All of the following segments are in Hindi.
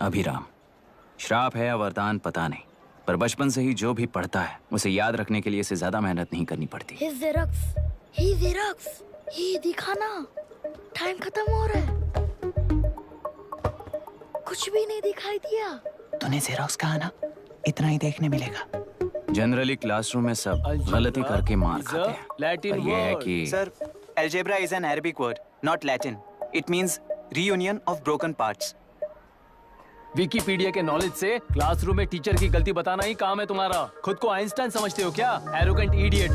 अभिराम। श्राप है या वरदान पता नहीं, पर बचपन से ही जो भी पढ़ता है उसे याद रखने के लिए इसे ज्यादा मेहनत नहीं करनी पड़ती। ही दिखाना, टाइम खत्म हो रहा है। कुछ भी नहीं दिखाई दिया। तूने जेरोक्स कहा ना, इतना ही देखने मिलेगा। जनरली क्लासरूम में सब गलती करके मार खाते हैं। लैटिन ये है कि sir, algebra is an Arabic word, not Latin. It means reunion of broken parts. Wikipedia के नॉलेज से क्लासरूम में टीचर की गलती बताना ही काम है तुम्हारा। खुद को आइंस्टाइन समझते हो क्या? Arrogant idiot.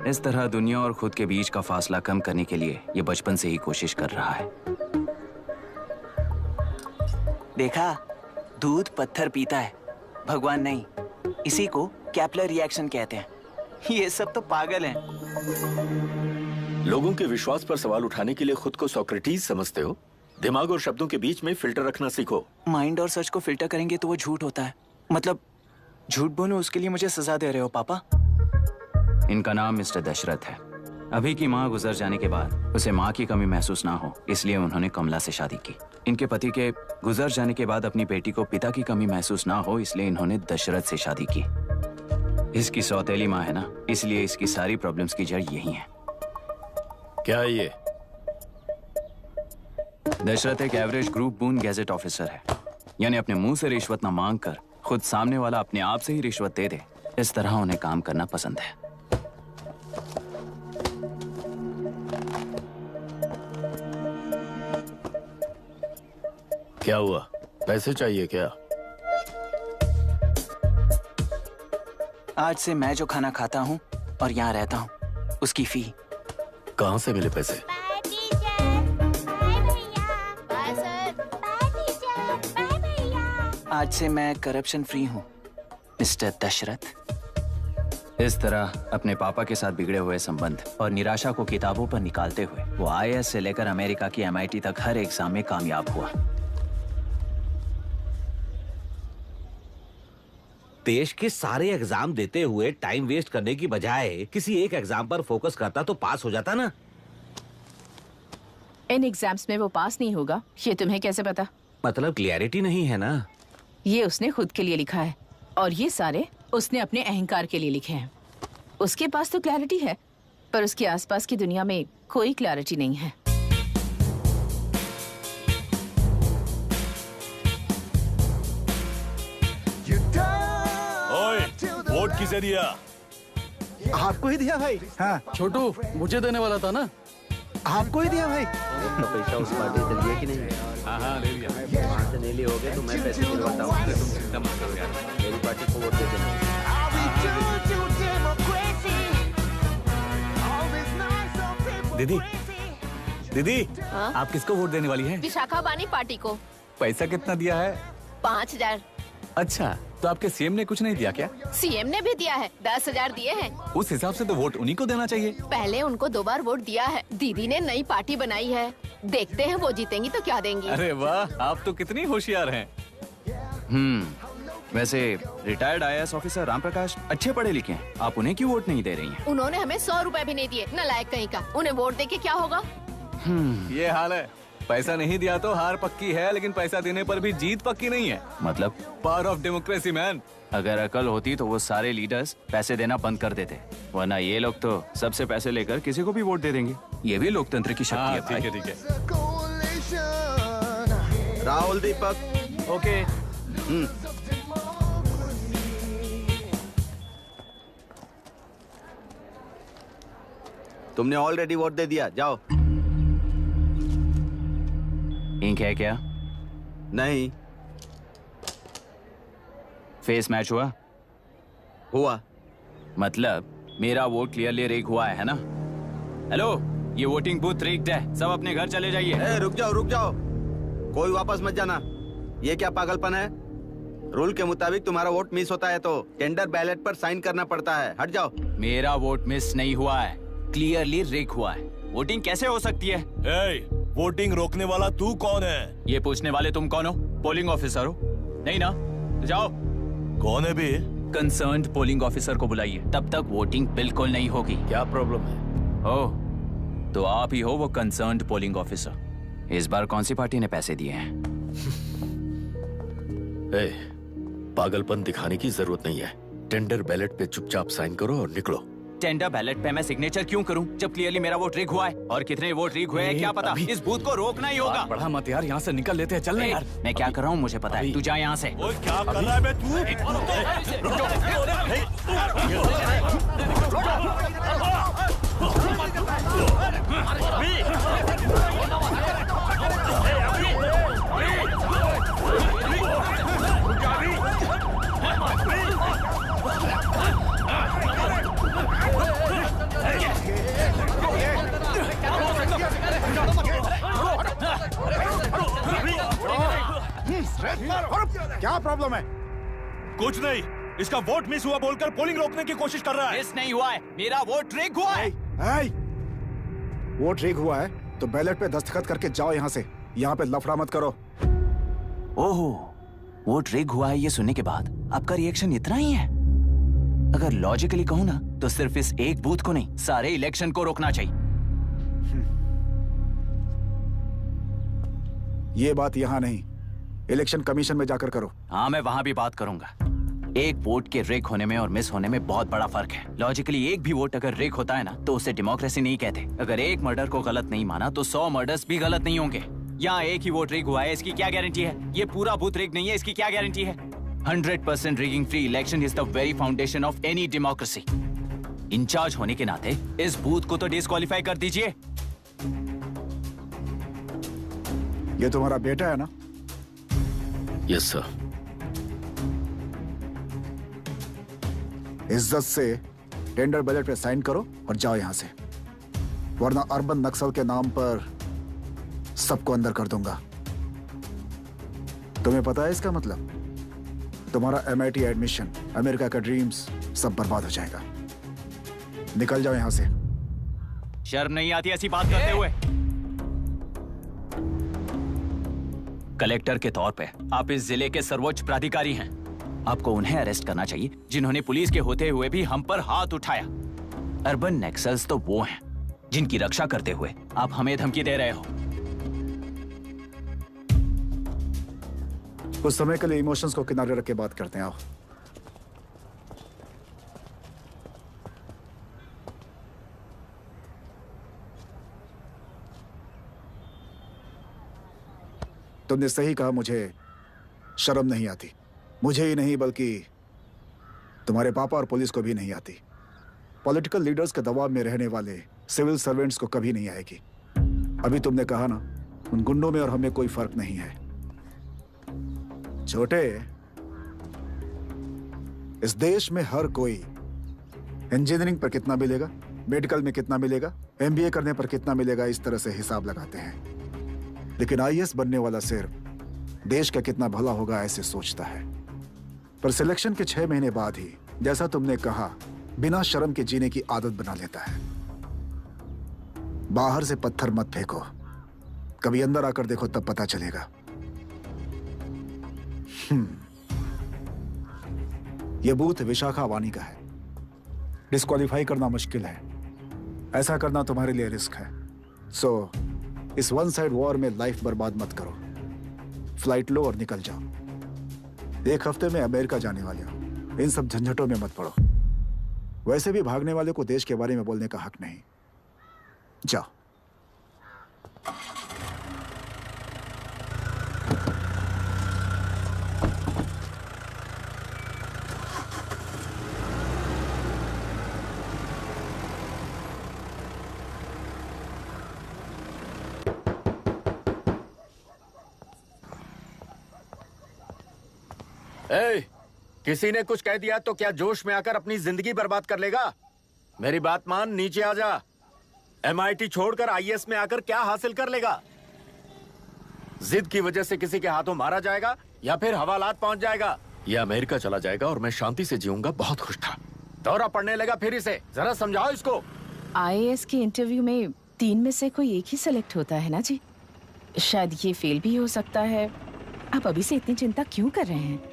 इस तरह दुनिया और खुद के बीच का फासला कम करने के लिए ये बचपन से ही कोशिश कर रहा है। देखा, दूध पत्थर पीता है, भगवान नहीं। इसी को कैपलर रिएक्शन कहते हैं। ये सब तो पागल हैं। लोगों के विश्वास पर सवाल उठाने के लिए खुद को सोक्रेटिस समझते हो? दिमाग और शब्दों के बीच में फिल्टर रखना सीखो। माइंड और सच को फिल्टर करेंगे तो वो झूठ होता है। मतलब झूठ बोलो, उसके लिए मुझे सजा दे रहे हो पापा? इनका नाम मिस्टर दशरथ है। अभी की माँ गुजर जाने के बाद उसे माँ की कमी महसूस ना हो, इसलिए उन्होंने कमला से शादी की। इनके पति के गुजर जाने के बाद अपनी बेटी को पिता की कमी महसूस ना हो, इसलिए इन्होंने दशरथ से शादी की। इसकी सौतेली माँ है ना, इसलिए इसकी सारी प्रॉब्लम्स की जड़ यही है। क्या है ये? दशरथ एक एवरेज ग्रुप बून गैजेट ऑफिसर है, यानी अपने मुंह से रिश्वत न मांग कर खुद सामने वाला अपने आप से ही रिश्वत दे दे, इस तरह उन्हें काम करना पसंद है। क्या हुआ? पैसे चाहिए क्या? आज से मैं जो खाना खाता हूँ और यहाँ रहता हूँ, उसकी फी। कहाँ से मिले पैसे? आज से मैं करप्शन फ्री हूँ, मिस्टर दशरथ। इस तरह अपने पापा के साथ बिगड़े हुए संबंध और निराशा को किताबों पर निकालते हुए वो IAS से लेकर अमेरिका की MIT तक हर एग्जाम में कामयाब हुआ। देश के सारे एग्जाम देते हुए टाइम वेस्ट करने की बजाय किसी एक एग्जाम पर फोकस करता तो पास हो जाता ना। इन एग्जाम्स में वो पास नहीं होगा, ये तुम्हें कैसे पता? मतलब क्लियरिटी नहीं है ना। ये उसने खुद के लिए लिखा है और ये सारे उसने अपने अहंकार के लिए लिखे हैं। उसके पास तो क्लैरिटी है, पर उसके आसपास की दुनिया में कोई क्लैरिटी नहीं है। वोट किसे दिया? आपको ही दिया भाई। हाँ छोटू, मुझे देने वाला था ना। आपको ही दिया भाई। तो पैसा उस पार्टी से लिया कि नहीं? हाँ ले लिया। वहाँ से नहीं लिए होगे तो मैं पैसे दिलवाता हूँ। तुम चिंता मत करो यार, मेरी पार्टी को वोट दे देना। दीदी, दीदी, आप किसको वोट देने वाली हैं? विशाखा बानी पार्टी को। पैसा कितना दिया है? 5000। अच्छा, तो आपके सीएम ने कुछ नहीं दिया क्या? CM ने भी दिया है, 10,000 दिए हैं। उस हिसाब से तो वोट उन्हीं को देना चाहिए। पहले उनको 2 बार वोट दिया है। दीदी ने नई पार्टी बनाई है, देखते हैं वो जीतेंगी तो क्या देंगी। अरे वाह, आप तो कितनी होशियार हैं। वैसे retired IAS officer Ram Prakash अच्छे पढ़े लिखे हैं, आप उन्हें क्यों वोट नहीं दे रही हैं? उन्होंने हमें 100 रुपए भी नहीं दिए, नालायक कहीं का। उन्हें वोट दे के क्या होगा? ये हाल है। पैसा नहीं दिया तो हार पक्की है, लेकिन पैसा देने पर भी जीत पक्की नहीं है। मतलब पावर ऑफ डेमोक्रेसी मैन। अगर अकल होती तो वो सारे लीडर्स पैसे देना बंद कर देते, वरना ये लोग तो सबसे पैसे लेकर किसी को भी वोट दे देंगे। ये भी लोकतंत्र की शक्ति है भाई। ठीक है। राहुल दीपक। ओके। तुमने ऑलरेडी वोट दे दिया, जाओ। इंक है क्या? नहीं। फेस मैच हुआ? हुआ। मतलब मेरा वोट क्लियरली रिग हुआ है ना? हेलो, ये वोटिंग बूथ रिग्ड है, सब अपने घर चले जाइए। रुक जाओ, कोई वापस मत जाना। ये क्या पागलपन है? रूल के मुताबिक तुम्हारा वोट मिस होता है तो टेंडर बैलेट पर साइन करना पड़ता है। हट जाओ। मेरा वोट मिस नहीं हुआ है, क्लियरली रिग हुआ है। वोटिंग कैसे हो सकती है? वोटिंग रोकने वाला तू कौन है? ये पूछने वाले तुम कौन हो? पोलिंग ऑफिसर हो? नहीं ना? तो जाओ। कौन है भी? कंसर्न्ड पोलिंग ऑफिसर को बुलाइए, तब तक वोटिंग बिल्कुल नहीं होगी। क्या प्रॉब्लम है? ओह, तो आप ही हो वो कंसर्न्ड पोलिंग ऑफिसर। इस बार कौन सी पार्टी ने पैसे दिए हैं? ए, पागलपन दिखाने की जरूरत नहीं है। टेंडर बैलेट पे चुपचाप साइन करो और निकलो। टेंडर बैलेट पे मैं सिग्नेचर क्यों करूं जब क्लियरली मेरा वोट रीग हुआ है? और कितने वोट रीग हुए हैं क्या पता। इस बूथ को रोकना ही होगा। बढ़ा मत यार, यहाँ से निकल लेते हैं, चल यार मैं क्या कर रहा हूँ मुझे पता है। तू जा यहाँ से। क्या कर रहा है बे तू? क्या प्रॉब्लम है? कुछ नहीं, इसका वोट मिस हुआ बोलकर पोलिंग रोकने की कोशिश कर रहा है। मिस नहीं हुआ है, मेरा वोट रीग हुआ है। वोट रीग हुआ है तो बैलेट पे दस्तखत करके जाओ यहाँ से। यहाँ पे लफड़ा मत करो। ओहो, वोट रीग हुआ है ये सुनने के बाद आपका रिएक्शन इतना ही है? अगर लॉजिकली कहूँ ना तो सिर्फ इस एक बूथ को नहीं, सारे इलेक्शन को रोकना चाहिए। ये बात यहाँ नहीं, इलेक्शन कमीशन में जाकर करो। हाँ मैं वहाँ भी बात करूंगा। एक वोट के रिग होने में और मिस होने में बहुत बड़ा फर्क है। लॉजिकली एक भी वोट अगर रिग होता है ना तो उसे डेमोक्रेसी नहीं कहते। अगर एक मर्डर को गलत नहीं माना तो 100 मर्डर्स भी गलत नहीं होंगे। यहाँ एक ही वोट रिग हुआ है, इसकी क्या गारंटी है? ये पूरा बूथ रिग नहीं है, इसकी क्या गारंटी है? 100% rigging free election is the very foundation of any democracy. In charge होने के नाते इस बूथ को तो डिस्क्वालीफाई कर दीजिए। ये तुम्हारा बेटा है ना? Yes sir. इज्जत से टेंडर बैलेट पे साइन करो और जाओ यहाँ से, वरना अर्बन नक्सल के नाम पर सबको अंदर कर दूंगा। तुम्हें पता है इसका मतलब? तुम्हारा MIT एडमिशन, अमेरिका का ड्रीम्स सब बर्बाद हो जाएगा। निकल जाओ यहाँ से। शर्म नहीं आती ऐसी बात करते हुए? कलेक्टर के तौर पे आप इस जिले के सर्वोच्च प्राधिकारी हैं। आपको उन्हें अरेस्ट करना चाहिए जिन्होंने पुलिस के होते हुए भी हम पर हाथ उठाया। अर्बन नक्सल्स तो वो हैं जिनकी रक्षा करते हुए आप हमें धमकी दे रहे हो। कुछ समय के लिए इमोशंस को किनारे रख के बात करते हैं। आओ। तुमने सही कहा, मुझे शर्म नहीं आती। मुझे ही नहीं बल्कि तुम्हारे पापा और पुलिस को भी नहीं आती। पॉलिटिकल लीडर्स के दबाव में रहने वाले सिविल सर्वेंट्स को कभी नहीं आएगी। अभी तुमने कहा ना, उन गुंडों में और हमें कोई फर्क नहीं है। छोटे, इस देश में हर कोई इंजीनियरिंग पर कितना मिलेगा, मेडिकल में कितना मिलेगा, MBA करने पर कितना मिलेगा, इस तरह से हिसाब लगाते हैं। लेकिन IAS बनने वाला सिर्फ देश का कितना भला होगा ऐसे सोचता है। पर सिलेक्शन के 6 महीने बाद ही, जैसा तुमने कहा, बिना शर्म के जीने की आदत बना लेता है। बाहर से पत्थर मत फेंको, कभी अंदर आकर देखो तब पता चलेगा। यह बूथ विशाखा वानी का है। डिस्क्वालीफाई करना मुश्किल है, ऐसा करना तुम्हारे लिए रिस्क है। सो इस वन साइड वॉर में लाइफ बर्बाद मत करो। फ्लाइट लो और निकल जाओ। 1 हफ्ते में अमेरिका जाने वाले हो, इन सब झंझटों में मत पड़ो। वैसे भी भागने वाले को देश के बारे में बोलने का हक नहीं। जाओ। किसी ने कुछ कह दिया तो क्या जोश में आकर अपनी जिंदगी बर्बाद कर लेगा? मेरी बात मान, नीचे आ जा। MIT छोड़कर IAS में आकर क्या हासिल कर लेगा? जिद की वजह से किसी के हाथों मारा जाएगा या फिर हवालात पहुंच जाएगा या अमेरिका चला जाएगा और मैं शांति से जीऊंगा। बहुत खुश था। दौरा पड़ने लगा फिर इसे। जरा समझाओ इसको। IAS के इंटरव्यू में 3 में से कोई एक ही सेलेक्ट होता है ना जी? शायद ये फेल भी हो सकता है। आप अभी से इतनी चिंता क्यों कर रहे हैं?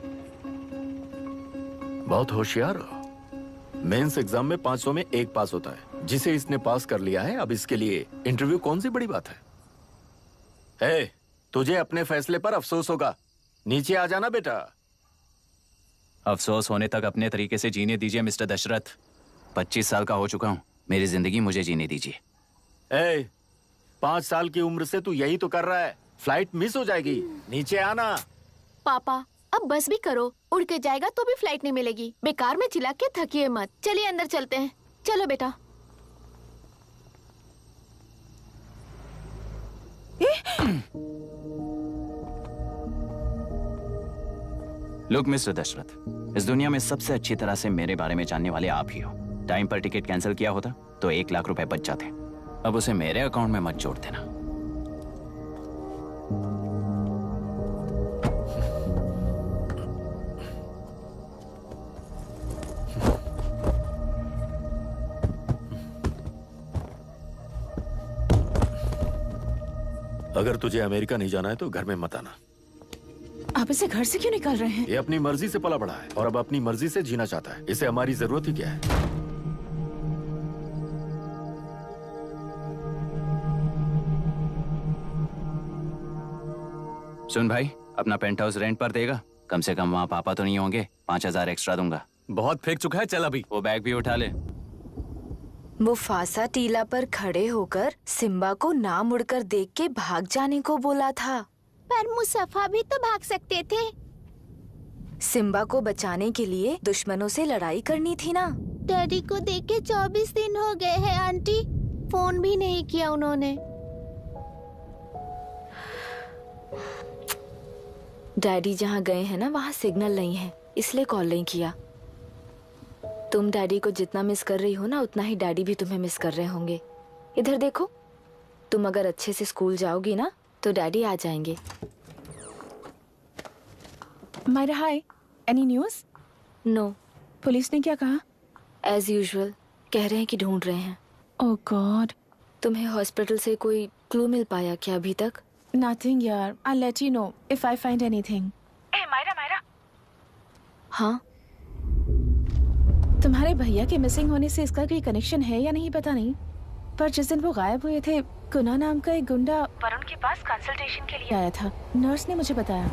बहुत होशियार हो। मेंस एग्जाम में 500 में 1 पास होता है, जिसे इसने पास कर लिया है। अब इसके लिए इंटरव्यू कौन सी बड़ी बात है? तुझे अपने फैसले पर अफसोस होगा। नीचे आ जाना बेटा। अफसोस होने तक अपने तरीके से जीने दीजिए मिस्टर दशरथ। 25 साल का हो चुका हूँ, मेरी जिंदगी मुझे जीने दीजिए। 5 साल की उम्र से तू यही तो कर रहा है। फ्लाइट मिस हो जाएगी, नीचे आना। पापा अब बस भी करो, उड़ के जाएगा तो भी फ्लाइट नहीं मिलेगी। बेकार में चिल्ला के थकिए मत। चलिए अंदर चलते हैं। चलो बेटा। लुक मिस्टर दशरथ, इस दुनिया में सबसे अच्छी तरह से मेरे बारे में जानने वाले आप ही हो। टाइम पर टिकट कैंसिल किया होता तो 1 लाख रुपए बच जाते। अब उसे मेरे अकाउंट में मत जोड़ देना। अगर तुझे अमेरिका नहीं जाना है तो घर में मत आना। आप इसे घर से क्यों निकाल रहे हैं? ये अपनी मर्जी से पला बड़ा है और अब अपनी मर्जी से जीना चाहता है। इसे हमारी जरूरत ही क्या है? सुन भाई, अपना पेंट हाउस रेंट पर देगा? कम से कम वहाँ पापा तो नहीं होंगे। 5,000 एक्स्ट्रा दूंगा। बहुत फेंक चुका है, चल अभी। वो बैग भी उठा ले। मुफासा टीला पर खड़े होकर सिम्बा को ना मुड़कर देख के भाग जाने को बोला था। पर मुसफा भी तो भाग सकते थे। सिम्बा को बचाने के लिए दुश्मनों से लड़ाई करनी थी ना। डैडी को देख के 24 दिन हो गए हैं आंटी। फोन भी नहीं किया उन्होंने। डैडी जहाँ गए हैं ना वहाँ सिग्नल नहीं है, इसलिए कॉल नहीं किया। तुम डैडी को जितना मिस कर रही हो ना उतना ही डैडी भी तुम्हें मिस कर रहे होंगे। इधर देखो, तुम अगर अच्छे से स्कूल जाओगी ना तो डैडी आ जाएंगे। मायरा हाय, एनी न्यूज़? नो। पुलिस ने क्या कहा? एज यूजुअल कह रहे हैं कि ढूंढ रहे हैं। ओह गॉड। तुम्हें हॉस्पिटल से कोई क्लू मिल पाया क्या अभी तक? नथिंग यार, I let you know if I find anything. ए मायरा। हाँ, तुम्हारे भैया के मिसिंग होने से इसका कोई कनेक्शन है या नहीं पता नहीं, पर जिस दिन वो गायब हुए थे कुना नाम का एक गुंडा वरुण के पास कंसल्टेशन के लिए आया था। नर्स ने मुझे बताया।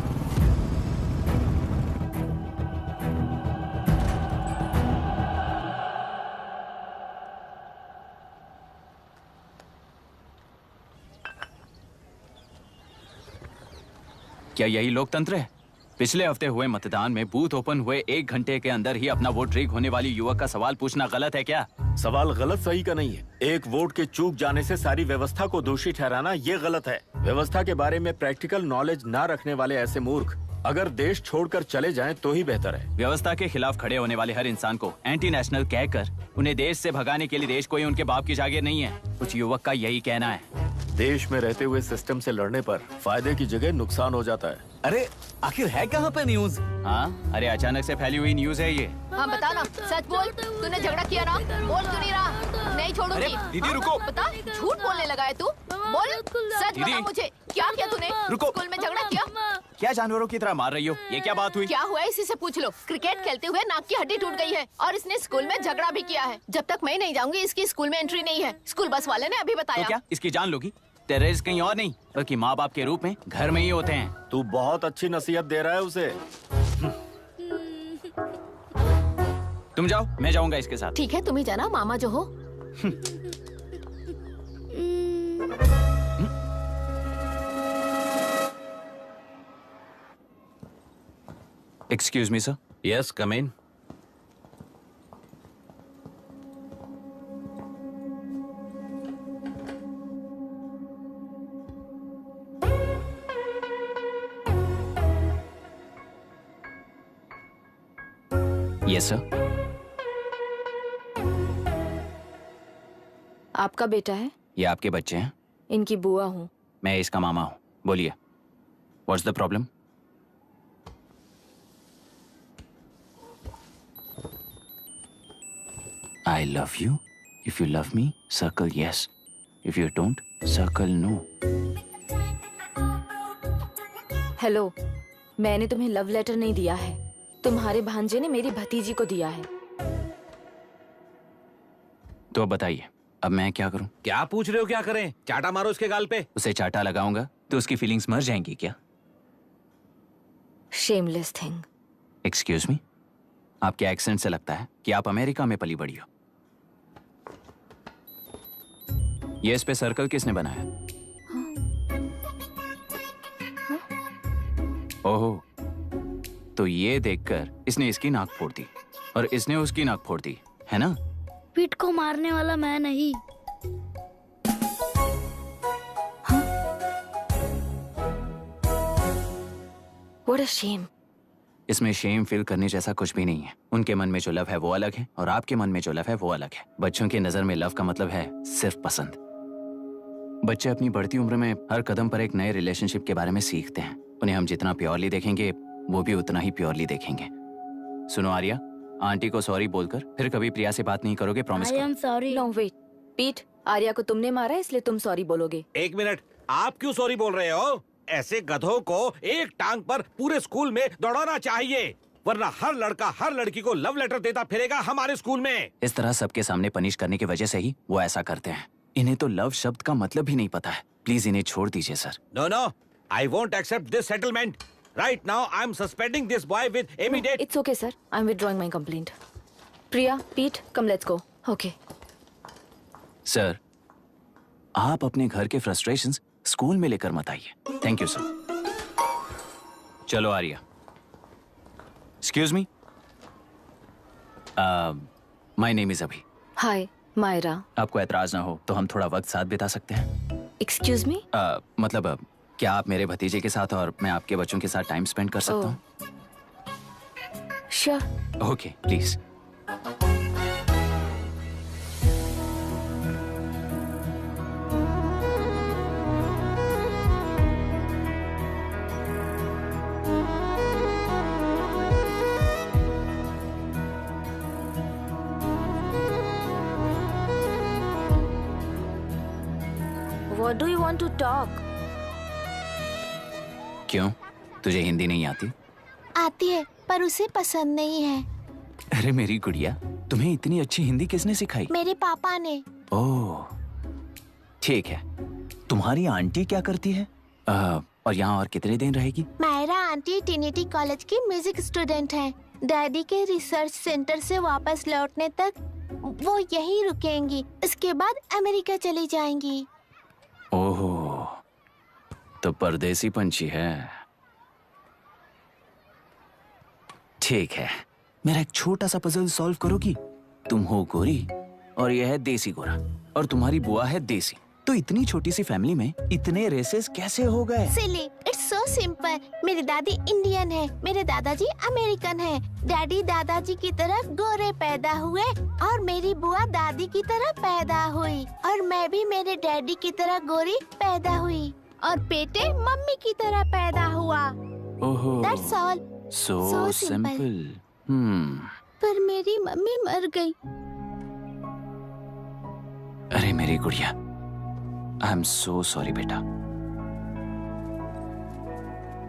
क्या यही लोकतंत्र है? पिछले हफ्ते हुए मतदान में बूथ ओपन हुए 1 घंटे के अंदर ही अपना वोट रीक होने वाली युवक का सवाल पूछना गलत है क्या? सवाल गलत सही का नहीं है। एक वोट के चूक जाने से सारी व्यवस्था को दोषी ठहराना ये गलत है। व्यवस्था के बारे में प्रैक्टिकल नॉलेज ना रखने वाले ऐसे मूर्ख अगर देश छोड़कर चले जाएं तो ही बेहतर है। व्यवस्था के खिलाफ खड़े होने वाले हर इंसान को एंटी नेशनल कहकर उन्हें देश से भगाने के लिए देश कोई उनके बाप की जागीर नहीं है। कुछ युवक का यही कहना है। देश में रहते हुए सिस्टम से लड़ने पर फायदे की जगह नुकसान हो जाता है। अरे आखिर है कहाँ पे न्यूज़? हाँ, अरे अचानक से फैली हुई न्यूज है ये। हाँ बता ना, सच बोल। तूने झगड़ा किया ना? बोल क्यों नहीं रहा? नहीं छोड़ूंगी। दीदी रुको। बता, झूठ बोलने लगा है तू। बोल, सच बता मुझे, क्या किया तूने? रुको। स्कूल में झगड़ा किया? क्या जानवरों की तरह मार रही हो? ये क्या बात हुई? क्या हुआ है इसी से पूछ लो। क्रिकेट खेलते हुए नाक की हड्डी टूट गई है और इसने स्कूल में झगड़ा भी किया है। जब तक मैं नहीं जाऊंगी इसकी स्कूल में एंट्री नहीं है। स्कूल बस वाले ने अभी बताया। तो क्या इसकी जान लोगी? टेररिस्ट कहीं और नहीं बल्कि माँ बाप के रूप में घर में ही होते हैं। तू बहुत अच्छी नसीहत दे रहा है उसे। तुम जाओ, मैं जाऊंगा इसके साथ। ठीक है, तुम ही जाना, मामा जो हो। Excuse me sir. Yes, come in. Yes sir. आपका बेटा है? ये आपके बच्चे हैं? इनकी बुआ हूँ। मैं इसका मामा हूँ। बोलिए, what's the problem? I love you. If you love me, circle yes. If you don't, circle no. Hello, मैंने तुम्हें लव लेटर नहीं दिया है। तुम्हारे भांजे ने मेरी भतीजी को दिया है। तो अब बताइए, अब मैं क्या करूं? क्या पूछ रहे हो? क्या करें? चाटा मारो उसके गाल पे। उसे चाटा लगाऊंगा तो उसकी फीलिंग्स मर जाएंगी क्या? Shameless thing. एक्सक्यूज मी, आपके एक्सेंट से लगता है कि आप अमेरिका में पली बड़ी हो। ये इस पे सर्कल किसने बनाया? ओहो, तो ये देखकर इसने इसकी नाक फोड़ दी और इसने उसकी नाक फोड़ दी, है ना? पीठ को मारने वाला मैं नहीं। What a shame. इसमें शेम फील करने जैसा कुछ भी नहीं है। उनके मन में जो लव है वो अलग है और आपके मन में जो लव है वो अलग है। बच्चों की नजर में लव का मतलब है सिर्फ पसंद। बच्चे अपनी बढ़ती उम्र में हर कदम पर एक नए रिलेशनशिप के बारे में सीखते हैं। उन्हें हम जितना प्योरली देखेंगे वो भी उतना ही प्योरली देखेंगे। सुनो आर्या, आंटी को सॉरी बोलकर फिर कभी प्रिया से बात नहीं करोगे, promise I am sorry. No, wait. पीट, आर्या को तुमने मारा इसलिए तुम सॉरी बोलोगे। एक मिनट, आप क्यों सॉरी बोल रहे हो? ऐसे गधों को एक टांग पर पूरे स्कूल में दौड़ाना चाहिए, वरना हर लड़का हर लड़की को लव लेटर देता फिरेगा हमारे स्कूल में। इस तरह सबके सामने पनिश करने की वजह से ही वो ऐसा करते हैं। इन्हें तो लव शब्द का मतलब भी नहीं पता है। प्लीज इन्हें छोड़ दीजिए sir. No no, I won't accept this settlement. Right now I am suspending this boy with immediate. It's okay, sir. I'm withdrawing my complaint. Priya, Pete, come let's go. Okay. Sir, आप अपने घर के फ्रस्ट्रेशंस स्कूल में लेकर मत आइए। Thank you sir. चलो Arya. Excuse me, my name is Abhi. Hi, Myra. आपको एतराज ना हो तो हम थोड़ा वक्त साथ बिता सकते हैं? Excuse me? मतलब क्या आप मेरे भतीजे के साथ और मैं आपके बच्चों के साथ टाइम स्पेंड कर सकता हूँ? Sure. Okay, please. What do you want to talk? क्यों, तुझे हिंदी नहीं आती? आती है पर उसे पसंद नहीं है। अरे मेरी गुड़िया, तुम्हें इतनी अच्छी हिंदी किसने सिखाई? मेरे पापा ने। ओह, ठीक है। तुम्हारी आंटी क्या करती है? और यहाँ और कितने दिन रहेगी? मायरा आंटी ट्रिनिटी कॉलेज की म्यूजिक स्टूडेंट हैं। डैडी के रिसर्च सेंटर से वापस लौटने तक वो यहीं रुकेंगी। इसके बाद अमेरिका चली जाएंगी। ओहो, तो परदेसी पंछी है। ठीक है, मेरा एक छोटा सा पजल सॉल्व करोगी? तुम हो गोरी और यह है देसी गोरा और तुम्हारी बुआ है देसी। तो इतनी छोटी सी फैमिली में इतने रेसेस कैसे हो गए? सिली, इट्स सो सिंपल। मेरी दादी इंडियन है, मेरे दादाजी अमेरिकन है। डैडी दादाजी की तरह गोरे पैदा हुए और मेरी बुआ दादी की तरह पैदा हुई और मैं भी मेरे डैडी की तरह गोरी पैदा हुई और बेटे मम्मी की तरह पैदा हुआ। ओहो, दैट्स ऑल। So simple. पर मेरी मम्मी मर गई। अरे मेरी गुड़िया, आई एम सो सॉरी बेटा।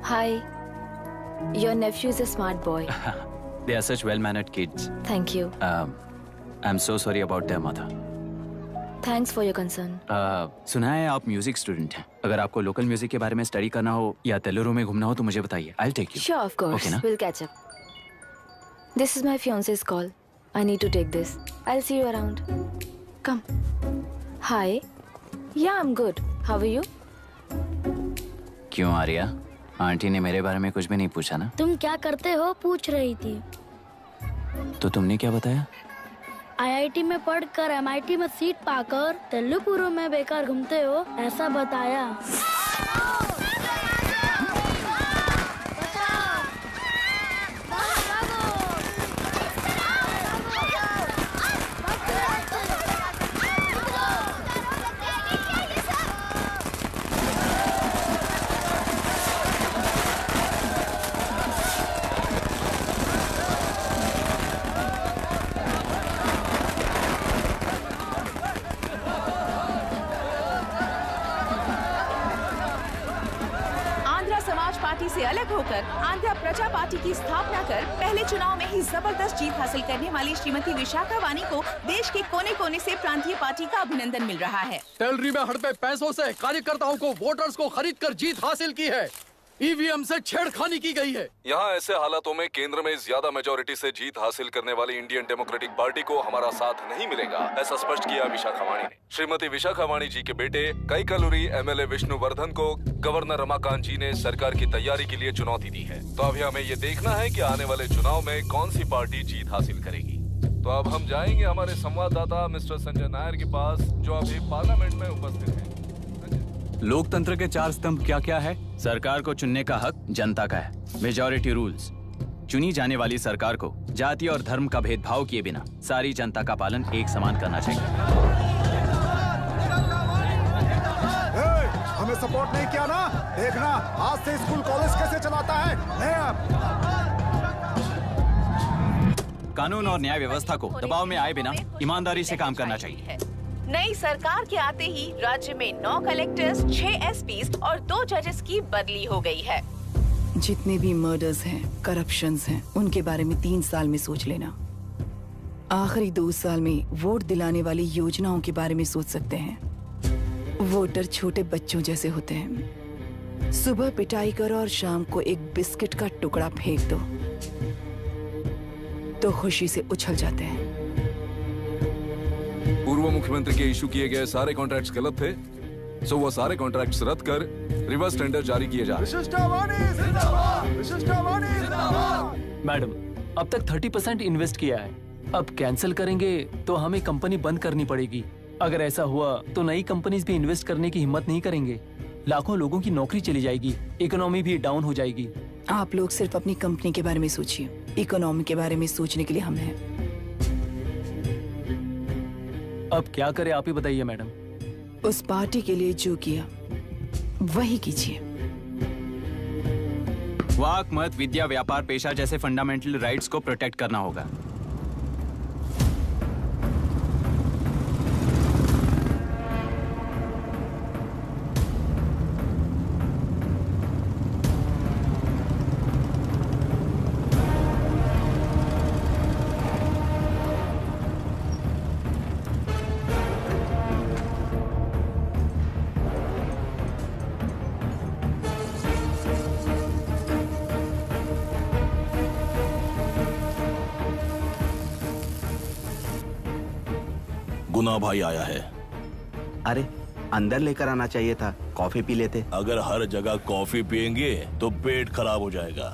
Hi. Your nephew is a smart boy. They are such well-mannered kids. Thank you. I'm so sorry about their mother. Thanks for your concern. सुना है आप म्यूजिक स्टूडेंट हैं। अगर आपको लोकल म्यूजिक के बारे में स्टडी करना हो या तेलुरु में घूमना हो तो मुझे बताइए। I'll take you. Sure, of course. Okay, ना? We'll catch up. This is my fiance's call. I need to take this. I'll see you around. Come. Hi. Yeah, I'm good. How are you? क्यों आर्या, आंटी ने मेरे बारे में कुछ भी नहीं पूछा ना? तुम क्या करते हो पूछ रही थी। तो तुमने क्या बताया? आईआईटी में पढ़कर एमआईटी में सीट पाकर तेलुगुरु में बेकार घूमते हो ऐसा बताया। पार्टी से अलग होकर आंध्र प्रजा पार्टी की स्थापना कर पहले चुनाव में ही जबरदस्त जीत हासिल करने वाली श्रीमती विशाखा वानी को देश के कोने कोने से प्रांतीय पार्टी का अभिनंदन मिल रहा है। टेलरी में हड़पे पैसों से कार्यकर्ताओं को वोटर्स को खरीद कर जीत हासिल की है। ईवीएम से छेड़खानी की गई है। यहाँ ऐसे हालातों में केंद्र में ज्यादा मेजोरिटी से जीत हासिल करने वाली इंडियन डेमोक्रेटिक पार्टी को हमारा साथ नहीं मिलेगा, ऐसा स्पष्ट किया विशाखावाणी ने। श्रीमती विशाखावाणी जी के बेटे कैकलुरी एमएलए विष्णुवर्धन को गवर्नर रमाकांत जी ने सरकार की तैयारी के लिए चुनौती दी है। तो अभी हमें ये देखना है कि आने वाले चुनाव में कौन सी पार्टी जीत हासिल करेगी। तो अब हम जाएंगे हमारे संवाददाता मिस्टर संजय नायर के पास, जो अभी पार्लियामेंट में उपस्थित है। लोकतंत्र के 4 स्तंभ क्या क्या है? सरकार को चुनने का हक जनता का है, मेजॉरिटी रूल्स। चुनी जाने वाली सरकार को जाति और धर्म का भेदभाव किए बिना सारी जनता का पालन एक समान करना चाहिए। हमें सपोर्ट नहीं किया ना, देखना आज से स्कूल कॉलेज कैसे चलाता है। कानून और न्याय व्यवस्था को दबाव में आए बिना ईमानदारी से काम करना चाहिए। नई सरकार के आते ही राज्य में 9 कलेक्टर्स, 6 एसपीज और 2 जजेस की बदली हो गई है। जितने भी मर्डर्स हैं, करप्शंस हैं, उनके बारे में 3 साल में सोच लेना। आखिरी 2 साल में वोट दिलाने वाली योजनाओं के बारे में सोच सकते हैं। वोटर छोटे बच्चों जैसे होते हैं। सुबह पिटाई करो और शाम को एक बिस्किट का टुकड़ा फेंक दो तो खुशी से उछल जाते हैं। पूर्व मुख्यमंत्री के इशू किए गए सारे कॉन्ट्रैक्ट्स गलत थे, सो वो सारे कॉन्ट्रैक्ट्स रद्द कर रिवर्स टेंडर जारी किए जा रहे हैं। मैडम, अब तक 30% इन्वेस्ट किया है, अब कैंसिल करेंगे तो हमें कंपनी बंद करनी पड़ेगी। अगर ऐसा हुआ तो नई कंपनीज भी इन्वेस्ट करने की हिम्मत नहीं करेंगे। लाखों लोगों की नौकरी चली जाएगी, इकोनॉमी भी डाउन हो जाएगी। आप लोग सिर्फ अपनी कंपनी के बारे में सोचिए, इकोनॉमी के बारे में सोचने के लिए हम हैं। अब क्या करें आप ही बताइए मैडम। उस पार्टी के लिए जो किया वही कीजिए। वाक, मत, विद्या, व्यापार, पेशा जैसे फंडामेंटल राइट्स को प्रोटेक्ट करना होगा। गुना भाई आया है। अरे अंदर लेकर आना चाहिए था, कॉफी पी लेते। अगर हर जगह कॉफी पियेंगे तो पेट खराब हो जाएगा।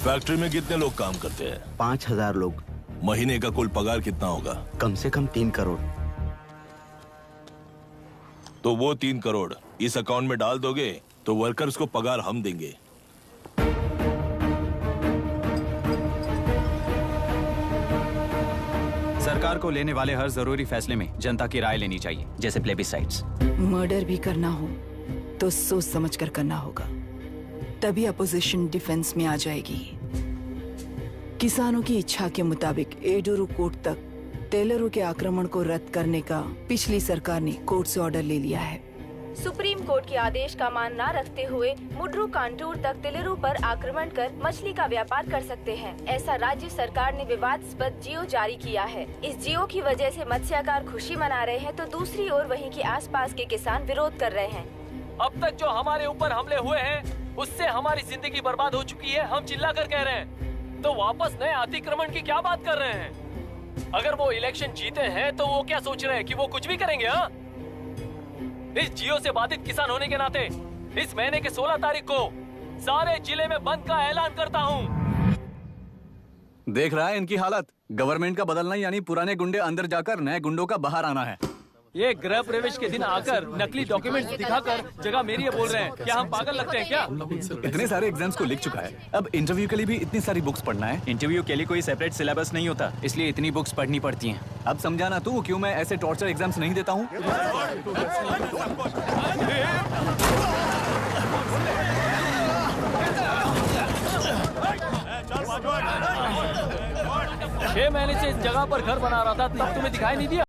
फैक्ट्री में कितने लोग काम करते हैं? 5000 लोग। महीने का कुल पगार कितना होगा? कम से कम 3 करोड़। तो वो 3 करोड़ इस अकाउंट में डाल दोगे तो वर्कर्स को पगार हम देंगे। सरकार को लेने वाले हर जरूरी फैसले में जनता की राय लेनी चाहिए, जैसे प्लेबिसाइट्स। मर्डर भी करना हो तो सोच समझ कर करना होगा, तभी अपोजिशन डिफेंस में आ जाएगी। किसानों की इच्छा के मुताबिक एडोरू कोर्ट तक टेलरों के आक्रमण को रद्द करने का पिछली सरकार ने कोर्ट से ऑर्डर ले लिया है। सुप्रीम कोर्ट के आदेश का मान न रखते हुए मुड्रू कांटूर तक टेलरों पर आक्रमण कर मछली का व्यापार कर सकते हैं, ऐसा राज्य सरकार ने विवादास्पद जियो जारी किया है। इस जियो की वजह से मत्स्यकार खुशी मना रहे हैं तो दूसरी ओर वहीं के आसपास के किसान विरोध कर रहे हैं। अब तक जो हमारे ऊपर हमले हुए हैं उससे हमारी जिंदगी बर्बाद हो चुकी है, हम चिल्ला कर कह रहे हैं, तो वापस नए अतिक्रमण की क्या बात कर रहे हैं? अगर वो इलेक्शन जीते हैं तो वो क्या सोच रहे हैं कि वो कुछ भी करेंगे? हाँ, इस जियो से बाधित किसान होने के नाते इस महीने के 16 तारीख को सारे जिले में बंद का ऐलान करता हूँ। देख रहा है इनकी हालत। गवर्नमेंट का बदलना यानी पुराने गुंडे अंदर जाकर नए गुंडों का बाहर आना है। ये गृह प्रवेश के दिन आकर नकली डॉक्यूमेंट्स दिखाकर जगह मेरी है बोल रहे हैं। क्या हम पागल लगते हैं क्या? इतने सारे एग्जाम्स को लिख चुका है, अब इंटरव्यू के लिए भी इतनी सारी बुक्स पढ़ना है। इंटरव्यू के लिए कोई सेपरेट सिलेबस नहीं होता, इसलिए इतनी बुक्स पढ़नी पड़ती हैं। अब समझाना तू क्यों मैं ऐसे टॉर्चर एग्जाम्स नहीं देता हूँ। 6 महीने से इस जगह पर घर बना रहा था, तुम्हें दिखाई नहीं दिया?